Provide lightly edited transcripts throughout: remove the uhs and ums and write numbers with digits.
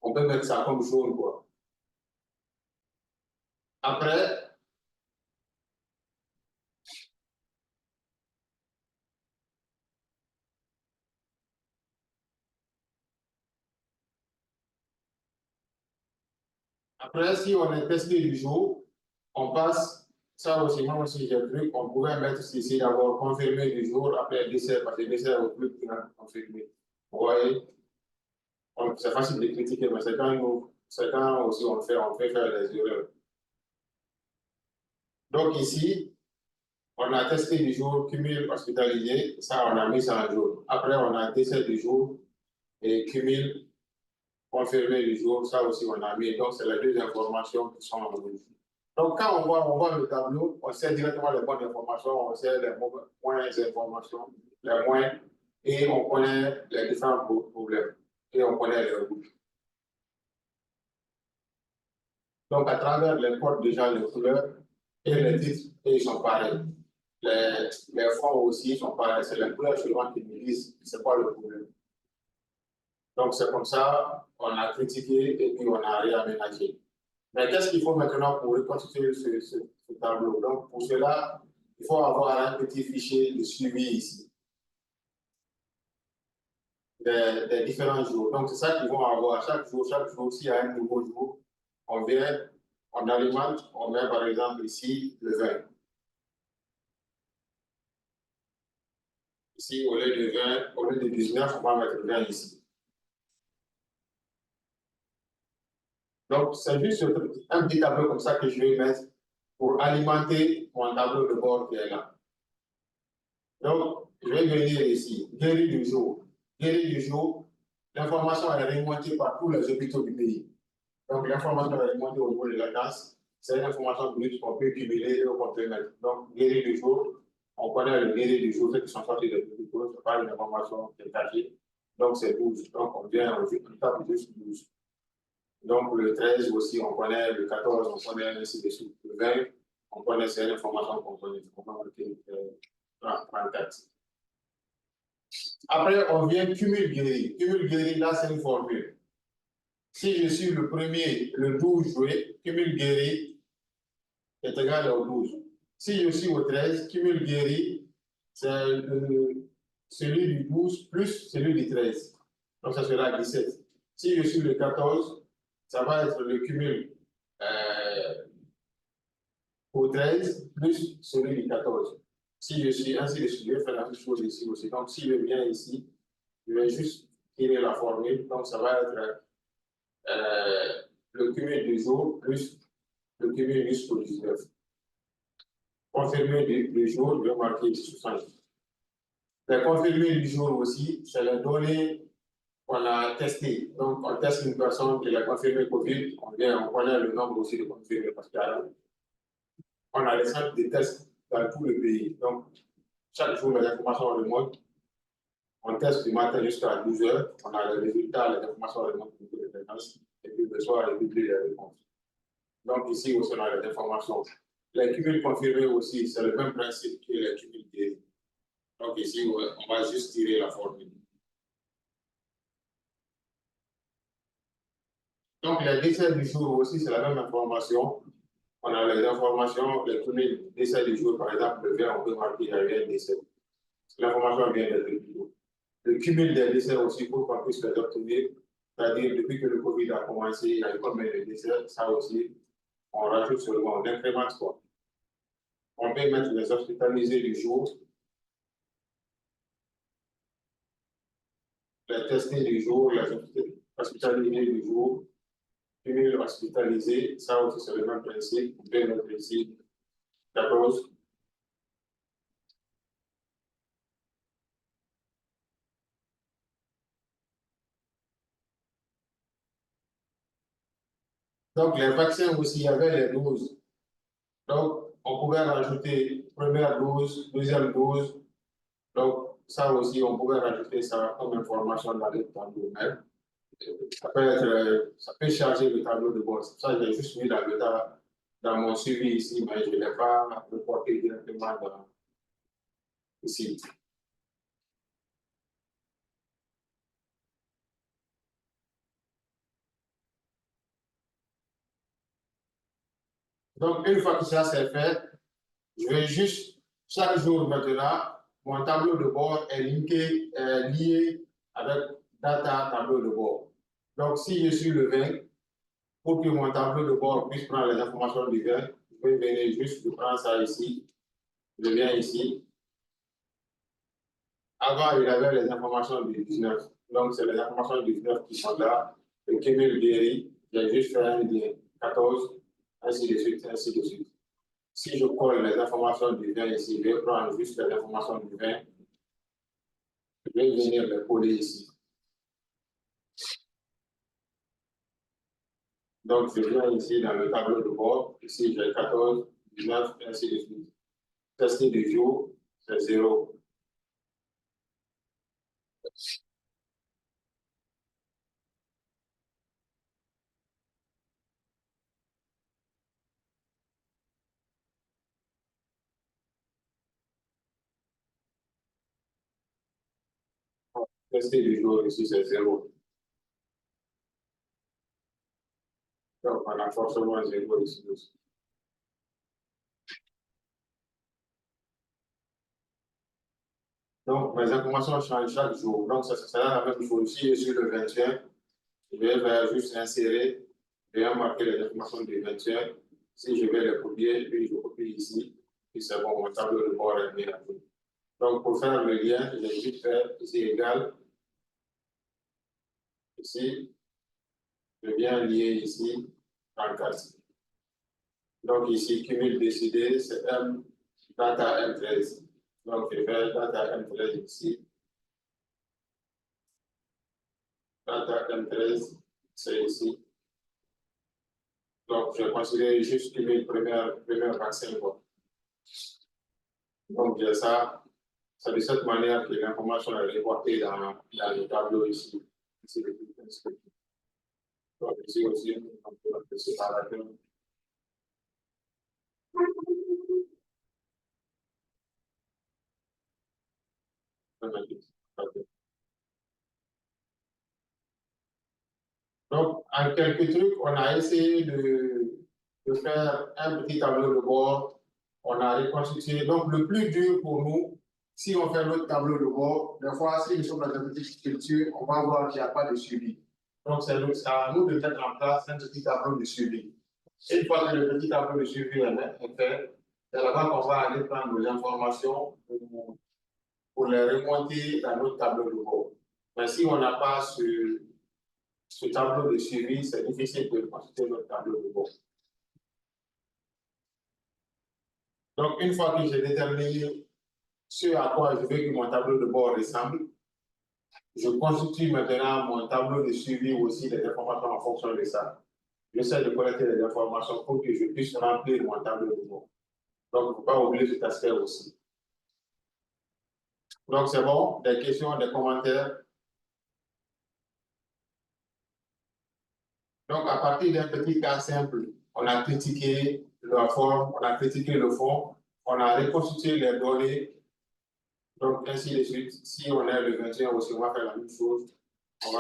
on peut mettre ça comme jaune, quoi. Après, si on est testé du jour, on passe, ça aussi, moi aussi j'ai vu qu'on pouvait mettre ici d'abord confirmé du jour après le décès, parce que le décès est au plus confirmé. Vous voyez, c'est facile de critiquer, mais c'est quand aussi on fait faire des erreurs. Donc ici, on a testé du jour, cumul hospitalisé, ça on a mis ça en jour. Après, on a décès du jour et cumul confirmé du jour, ça aussi on a mis. Donc, c'est les deux informations qui sont en rouge. Donc, quand on voit le tableau, on sait directement les bonnes informations, on sait les mauvaises informations, les moins, et on connaît les différents problèmes, et on connaît les rouges. Donc, à travers les codes, déjà, les couleurs et les titres, ils sont pareils. Les fonds aussi sont pareils. C'est les couleurs seulement qui nous disent c'est quoi le problème. Donc, c'est comme ça, on a critiqué et puis on a réaménagé. Mais qu'est-ce qu'il faut maintenant pour reconstituer ce tableau? Donc, pour cela, il faut avoir un petit fichier de suivi ici, des différents jours. Donc, c'est ça qu'ils vont avoir chaque jour, s'il y a un nouveau jour, on vient, on alimente, on met par exemple ici le 20. Ici, au lieu de 20, au lieu de 19, on va mettre 20 ici. Donc, c'est juste un petit tableau comme ça que je vais mettre pour alimenter mon tableau de bord qui est là. Donc, je vais venir ici, guéri du jour. Guéri du jour, l'information est remontée par tous les hôpitaux du pays. Donc, l'information est remontée au niveau de la classe. C'est une information brute qu'on peut cumuler et qu'on peut mettre. Donc, guéri du jour, on connaît le guéri du jour, ceux qui sont sortis des hôpitaux, ce n'est pas une information qui est cachée. Donc, c'est 12. Donc, on vient, on tape juste 12. Donc, le 13 aussi, on connaît, le 14, on connaît, ainsi de suite. Le 20, on connaît, c'est une information qu'on connaît. On va marquer 34. Après, on vient cumul guéri. Cumul guéri, là, c'est une formule. Si je suis le premier, le 12 joué, cumul guéri est égal au 12. Si je suis au 13, cumul guéri, c'est celui du 12 plus celui du 13. Donc, ça sera 17. Si je suis le 14, ça va être le cumul au 13 plus celui du 14. Si je suis ainsi de suite, je vais faire la même chose ici aussi. Donc, si je viens ici, je vais juste tirer la formule. Donc, ça va être le cumul du jour plus le cumul jusqu'au 19. Confirmé du jour, je vais marquer ici 60. Les confirmés du jour aussi, c'est les données qu'on a testées. Donc, on teste une personne qui a confirmé Covid, on connaît le nombre aussi de confirmés parce qu'on a des centres de tests dans tout le pays. Donc, chaque jour, les informations remontent. On teste du matin jusqu'à 12 heures. On a les résultats, les informations remontent pour les fréquences. Et puis, le soir, on publie les réponses. Donc, ici aussi, on a les informations. Les cumuls confirmés aussi, c'est le même principe que les cumuls guéris. Donc, ici, on va juste tirer la formule. Donc, les décès du jour aussi, c'est la même information. On a les informations, les cumuls décès du jour, par exemple, le 20, on peut marquer qu'il y a eu un décès. L'information vient d'être vidéo. Le cumul des décès aussi, pour qu'on puisse les obtenir, c'est-à-dire depuis que le Covid a commencé, il y a eu combien de décès, ça aussi, on rajoute seulement, on incrémente quoi. On peut mettre les hospitalisés du jour, les testés du jour, les hospitalisés du jour, cumul hospitalisé, ça aussi c'est le même principe, on peut mettre ici 14. Donc les vaccins aussi, il y avait les doses. Donc on pouvait rajouter première dose, deuxième dose. Donc ça aussi, on pouvait rajouter ça comme information dans le tableau même. Ça peut charger le tableau de bord. Ça, j'ai juste mis dans mon suivi ici, mais je ne l'ai pas reporté directement ici. Donc, une fois que ça c'est fait, je vais juste, chaque jour maintenant, mon tableau de bord est lié avec data tableau de bord. Donc, si je suis le 20, pour que mon tableau de bord puisse prendre les informations du 20, je vais venir juste, je prends ça ici, je viens ici. Avant, il avait les informations du 19. Donc, c'est les informations du 19 qui sont là. Le cumul guéri, j'ai juste fait un lien. 14, ainsi de suite, ainsi de suite. Si je colle les informations du 20 ici, je vais prendre juste les informations du 20. Je vais venir les coller ici. Donc, je viens ici dans le tableau de bord. Ici, j'ai 14, 19, ainsi de suite. Tester du jour, c'est 0. Tester du jour, ici, c'est 0. Donc, on a forcément 0 ici aussi. Donc, mes informations changent chaque jour. Donc, ça sera la même chose. Si je suis le 21, je vais juste insérer, je vais marquer les informations du 21. Si je vais les copier, puis je copie ici, puis c'est bon, mon tableau de bord est bien à jour. Donc, pour faire le lien, j'ai juste fait ici égal. Ici, je viens lier ici, 34. Donc, ici, cumul décidé, c'est M, data M13. Donc, je fais data M13 ici. Data M13, c'est ici. Donc, je considère juste cumul première vaccin. Donc, j'ai ça. C'est de cette manière que l'information est reportée dans le tableau ici. Ici, donc, ici aussi, on peut le séparateur. Donc, en quelques trucs, on a essayé de faire un petit tableau de bord. On a reconstitué. Donc, le plus dur pour nous, si on fait notre tableau de bord, des fois, si nous sommes dans une petite structure, on va voir qu'il n'y a pas de suivi. Donc, c'est à nous de mettre en place un petit tableau de suivi. Une fois que le petit tableau de suivi est fait, c'est là-bas qu'on va aller prendre les informations pour les remonter dans notre tableau de bord. Mais si on n'a pas ce tableau de suivi, c'est difficile de consulter notre tableau de bord. Donc, une fois que j'ai déterminé ce à quoi je veux que mon tableau de bord ressemble, je constitue maintenant mon tableau de suivi aussi des informations en fonction de ça. J'essaie de collecter les informations pour que je puisse remplir mon tableau de bord. Donc, il ne faut pas oublier cet aspect aussi. Donc, c'est bon, des questions, des commentaires. Donc, à partir d'un petit cas simple, on a critiqué la forme, on a critiqué le fond, on a reconstitué les données. Donc, ainsi de suite. Si on est le 21 aussi, on va faire la même chose. Il y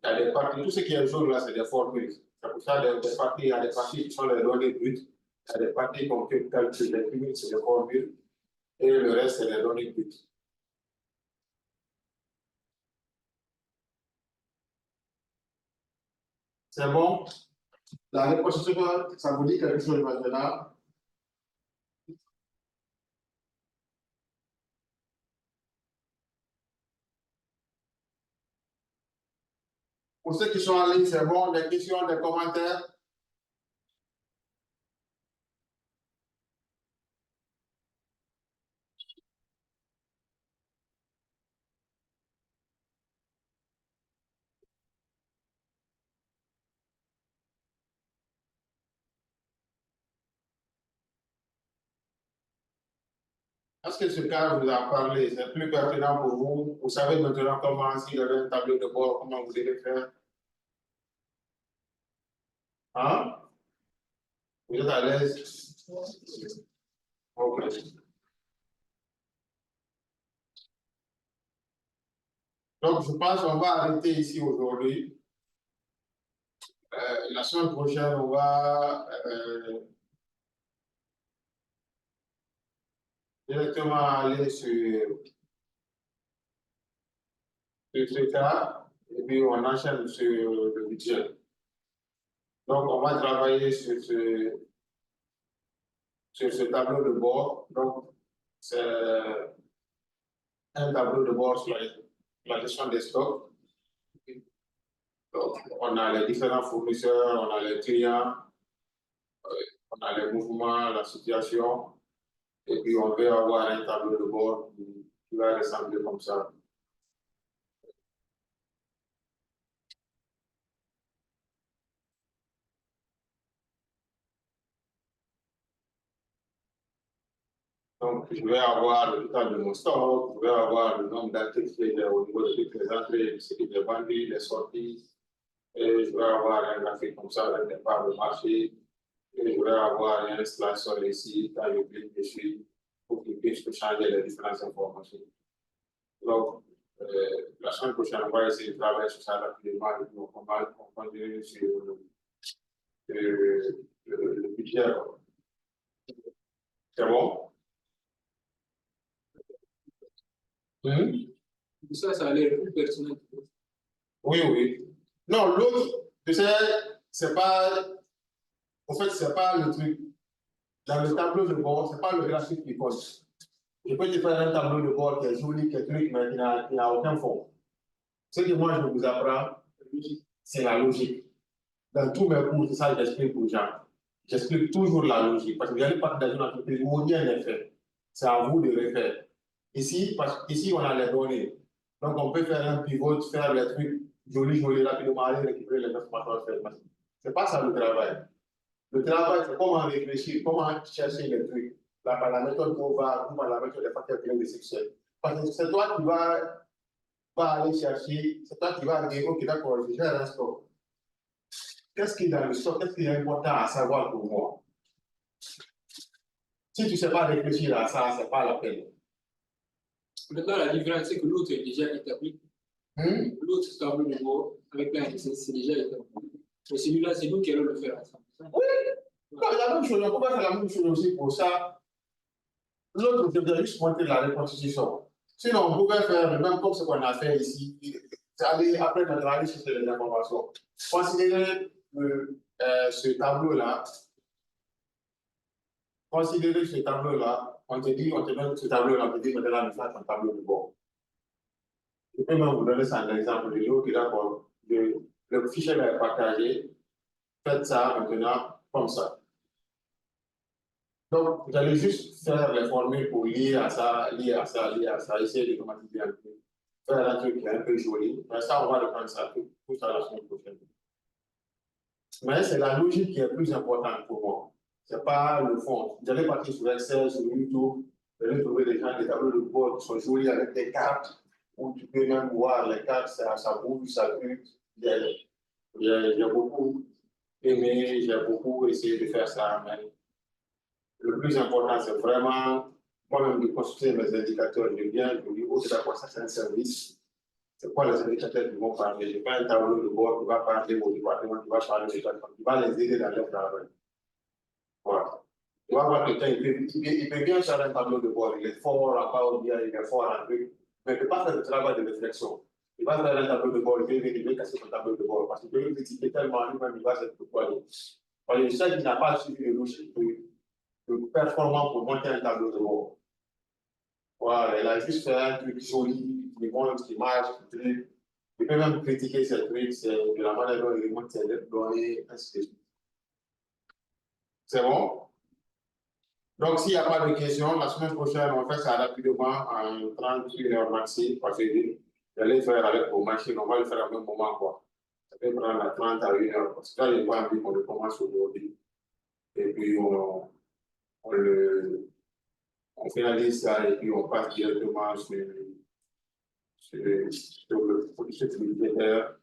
a des parties, tout ce qui est jaune là, c'est des formules. C'est pour ça des parties, il y a des parties qui sont les données brutes. Il y a des parties qu'on peut calculer, les cumuls, c'est des formules. Et le reste, c'est les données brutes. C'est bon? La reconstitution, ça vous dit quelque chose maintenant? Pour ceux qui sont en ligne, c'est bon? Des questions, des commentaires? Est-ce que ce cas vous a parlé? C'est plus pertinent pour vous? Vous savez maintenant comment, s'il y avait un tableau de bord, comment vous devez faire? Hein? Vous êtes à l'aise? Ok. Donc, je pense qu'on va arrêter ici aujourd'hui. La semaine prochaine, on va directement aller sur ce cas et puis on enchaîne sur le budget. Donc, on va travailler sur ce tableau de bord. Donc, c'est un tableau de bord sur la gestion des stocks. Donc, on a les différents fournisseurs, on a les clients, on a les mouvements, la situation, et puis on veut avoir un tableau de bord qui va ressembler comme ça. Donc, je vais avoir le total de mon stock, je vais avoir le nombre d'articles au niveau de toutes les entrées, ce qui est vendu, les sorties, et je vais avoir un graphique comme ça avec des parts de marché, et je vais avoir une installation ici, quand je clique dessus, pour qu'il puisse changer les différentes informations. Donc, la semaine prochaine, on va essayer de travailler sur ça rapidement, et puis on continue sur le budget. C'est bon? Ça a l'air plus personnel. Oui, oui. Non, l'autre, tu sais, c'est pas. En fait, c'est pas le truc. Dans le tableau de bord, c'est pas le graphique qui compte. Je peux te faire un tableau de bord qui est joli, qui est truc, mais qui n'a aucun fond. Ce que moi, je vous apprends, c'est la logique. Dans tous mes cours, c'est ça que j'explique aux gens. J'explique toujours la logique. Parce que vous n'allez pas dans une entreprise où rien n'est fait. C'est à vous de le faire. Ici, on a les données. Donc, on peut faire un pivot, faire les trucs jolis, rapidement, aller récupérer les informations. Ce n'est pas ça le travail. Le travail, c'est comment réfléchir, comment chercher les trucs. La méthode MOVA, la méthode des facteurs clés de succès. Parce que c'est toi qui vas aller chercher, c'est toi qui vas dire, ok, d'accord, je gère un stock. Qu'est-ce qui est dans le stock? Qu'est-ce qui est important à savoir pour moi? Si tu ne sais pas réfléchir à ça, ce n'est pas la peine. Maintenant, la différence, c'est que l'autre est déjà établi. L'autre tableau de bord, avec l'indice, c'est déjà établi. Mais celui-là, c'est nous qui allons le faire ensemble. Oui, la même chose, on peut faire la même chose aussi pour ça. L'autre, je vais juste montrer la reconstitution. Sinon, on pouvait faire le même comme ce qu'on a fait ici. Aller après notre aller chercher les informations. Considérez ce tableau-là. Considérez ce tableau-là. On te dit, on te donne ce tableau-là, on te dit, maintenant, on fait un tableau de bord. Je peux même vous donner ça un exemple de l'autre, d'accord. Le fichier est partagé. Faites ça maintenant comme ça. Donc, vous allez juste faire les formules pour lier à ça, essayer d'automatiser un peu. Faire un truc qui est un peu joli. Mais ça, on va reprendre ça tout à la semaine prochaine. Mais c'est la logique qui est plus importante pour moi. Ce n'est pas le fond. Vous allez partir sur Excel, sur YouTube, vous allez trouver des gens, des tableaux de bord qui sont jolis avec des cartes, où tu peux même voir les cartes, ça bouge, ça bouge. J'ai beaucoup aimé, j'ai beaucoup essayé de faire ça. Mais le plus important, c'est vraiment moi-même de consulter mes indicateurs. Je viens, je me dis, oh, d'accord, ça c'est un service. C'est quoi les indicateurs qui vont parler? Je fais un tableau de bord qui va parler au département, qui va parler des personnes, qui va les aider dans leur travail. Voilà. Tu vas voir quelqu'un, il peut bien faire un tableau de bord, il est fort en Power BI, il est fort en truc, mais il ne peut pas faire le travail de réflexion. Il va faire un tableau de bord, il va casser son tableau de bord, parce qu'il peut le critiquer tellement lui-même, il va se pourquoi. Parce que ça, il n'a pas suivi le logique performant pour monter un tableau de bord. Voilà, il a juste fait un truc joli, qui montre, qui marche, qui truc. Il peut même critiquer ces trucs, c'est de la manière dont il montre ses données, ainsi de suite. C'est bon? Donc, s'il n'y a pas de questions, la semaine prochaine, on fait ça rapidement en 38 heures maxi, parce que j'allais faire avec vos machines, on va le faire au même moment, quoi. Ça peut prendre 30 à 1 heure, parce que là, je n'ai pas envie qu'on le commence aujourd'hui. Et puis, on finalise ça et puis on passe directement sur le budgétaire.